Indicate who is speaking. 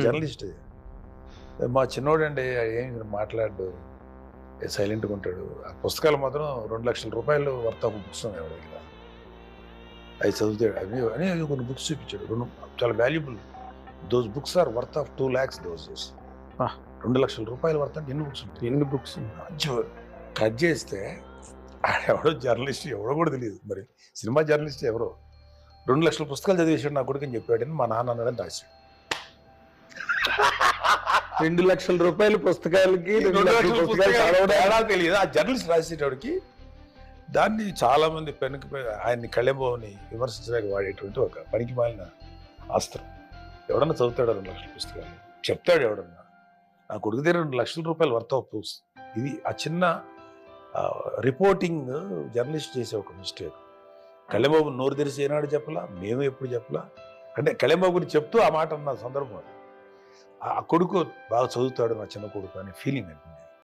Speaker 1: Journalist. మా చిన్నోడండి ఏం మాట్లాడు, సైలెంట్గా ఉంటాడు. ఆ పుస్తకాలు మాత్రం 2,00,000 వర్త్ ఆఫ్ బుక్స్ ఉన్నాయి వాడి దగ్గర. అవి చదువుతాడు. అవి కొన్ని బుక్స్ చూపించాడు. చాలా valuable. Those books are worth of 2 lakhs those. ₹2,00,000 worth అంటే ఎన్ని బుక్స్ ఉంటాయి?
Speaker 2: ఎన్ని బుక్స్?
Speaker 1: కట్ చేస్తే ఎవడో జర్నలిస్ట్ ఎవడో కూడా తెలియదు. మరి సినిమా జర్నలిస్ట్ ఎవరో 2,00,000 పుస్తకాలు చదివేసాడు నా కొడుకు అని చెప్పాడని మా నాన్న అన్నాడని రాశాడు.
Speaker 2: ₹2,00,000 పుస్తకాలకి
Speaker 1: 2,00,000 పుస్తకాలు తేడా తెలియదు. ఆ జర్నలిస్ట్ రాసేటోడికి దాన్ని చాలా మంది ఆయన్ని కళ్యాణ్బాబుని విమర్శించడానికి వాడేటువంటి ఒక పనికి మాలిన అస్త్రం. ఎవడన్నా చదువుతాడు 2,00,000 పుస్తకాలు? చెప్తాడు ఎవడన్నా. నా కొడుకు దగ్గర ₹2,00,000 వర్త్ ఆఫ్ బుక్స్. ఇది ఆ చిన్న రిపోర్టింగ్ జర్నలిస్ట్ చేసే ఒక మిస్టేక్. కళ్యాణ్బాబు నోరు తెరిచి ఏనాడు చెప్పలా, మేము ఎప్పుడు చెప్పలా. అంటే కళ్యాణ్బాబు గురించి చెప్తూ ఆ మాట అన్న సందర్భం. ఆ కొడుకు బాగా చదువుతాడు నా చిన్న కొడుకు అనే ఫీలింగ్ అండి.